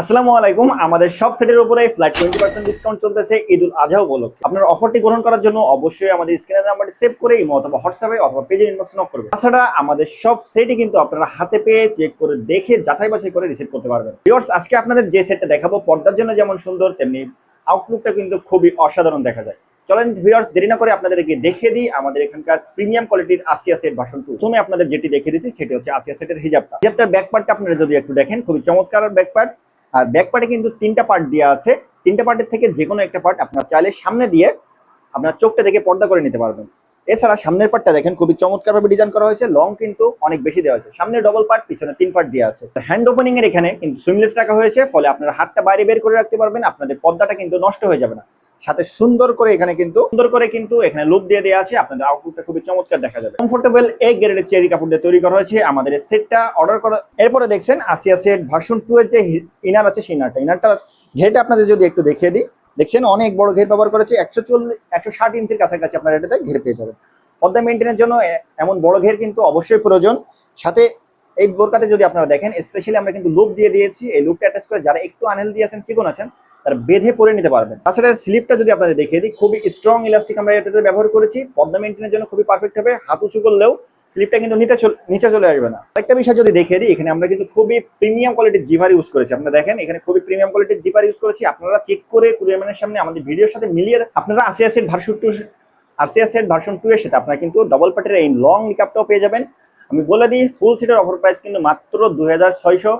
আসসালামু আলাইকুম। আমাদের সব সেটের উপরে ফ্ল্যাট 20% ডিসকাউন্ট চলতেছে ঈদুল আজহা উপলক্ষে। আপনার অফারটি গ্রহণ করার জন্য অবশ্যই আমাদের স্ক্রিনের নাম্বারটি সেভ করে ইমো অথবা হোয়াটসঅ্যাপে অথবা পেজের ইনবক্সে নক করবেন। তাছাড়া আমাদের সব সেটই কিন্তু আপনারা হাতে পেয়ে চেক করে দেখে যাচাই বাছাই করে রিসিভ করতে পারবেন। ভিউয়ার্স, আজকে আপনাদের যে সেটটা দেখাবো পর্দার জন্য যেমন সুন্দর তেমনি আউটলুকটা কিন্তু খুবই অসাধারণ দেখা যায়। চলেন ভিউয়ার্স, দেরি না করে আপনাদেরকে দেখিয়ে দিই আমাদের এখানকার প্রিমিয়াম কোয়ালিটির আসিয়া সেট ভার্সন 2। প্রথমে আপনাদের যেটি দেখিয়ে দিচ্ছি সেটি হচ্ছে আসিয়া সেটের হিজাবটার ব্যাক পার্টটা আপনারা যদি একটু দেখেন, খুবই চমৎকার ব্যাক পার্ট। আর ব্যাক পার্টে কিন্তু তিনটা পার্ট দেওয়া আছে। তিনটা পার্টের থেকে যে কোনো একটা পার্ট আপনার চাইলে সামনে দিয়ে আপনার চোখটা দেখে পর্দা করে নিতে পারবেন। এছাড়া সামনের পার্টটা দেখেন খুবই চমৎকারভাবে ডিজাইন করা হয়েছে। লং কিন্তু অনেক বেশি দেওয়া হয়েছে। সামনে ডবল পার্ট, পিছনে 3 পার্ট দেওয়া আছে। হ্যান্ড ওপেনিং এর এখানে কিন্তু সুইমলেস রাখা হয়েছে, ফলে আপনার হাতটা বাইরে বের করে রাখতে পারবেন। আপনাদের পর্দাটা কিন্তু নষ্ট হয়ে যাবে না। সাথে সুন্দর করে এখানে লুপ দিয়ে দেওয়া আছে। আপনাদের আউটলুকটা খুবই চমৎকার দেখা যাবে। কমফোর্টেবল এ গ্রেডের চেরি কাপড় দিয়ে তৈরি করা হয়েছে আমাদের এই সেটটা অর্ডার করা। এরপরে দেখছেন আসিয়া সেট ভার্সন 2 এর যে ইনার আছে সেই ইনারটার ঘেরটা আপনাদের যদি একটু দেখিয়ে দিই। দেখছেন অনেক বড় ঘের ব্যবহার করেছে। 160 ইঞ্চির কাছাকাছি আপনারা এটাতে ঘের পেয়ে যাবেন। পর্দা মেনটেনের জন্য এমন বড় ঘের কিন্তু অবশ্যই প্রয়োজন। সাথে এই বোরকাতে যদি আপনারা দেখেন, স্পেশালি আমরা কিন্তু লুপ দিয়ে দিয়েছি। এই লুপটা অ্যাটাচ করে যারা একটু আনহেলদি আছেন, চিকন আছেন, তারা বেঁধে পরে নিতে পারবেন। তাছাড়া স্লিপটা যদি আপনাদের দেখিয়ে দিই, খুবই স্ট্রং ইলাস্টিক আমরা এটাতে ব্যবহার করেছি। পর্দা মেনটেনের জন্য খুবই পারফেক্ট হবে। হাত উঁচু করলেও স্লিপটা কিন্তু নিচে চলে আসবে না। একটা বিষয় যদি দেখিয়ে দিই, এখানে আমরা কিন্তু খুবই প্রিমিয়াম কোয়ালিটির জিপার ইউজ করেছি। আপনারা দেখেন এখানে খুবই প্রিমিয়াম কোয়ালিটির জিপার ইউজ করেছি। আপনারা চেক করে কুরিয়ারম্যানের সামনে আমাদের ভিডিওর সাথে মিলিয়ে আপনারা আসিয়া সেট ভার্সন 2 এর সাথে আপনারা কিন্তু ডবল পার্টের এই লং নিকাপটাও পেয়ে যাবেন। আমি বলে দিই, ফুল সেটের অফার প্রাইস কিন্তু মাত্র 2600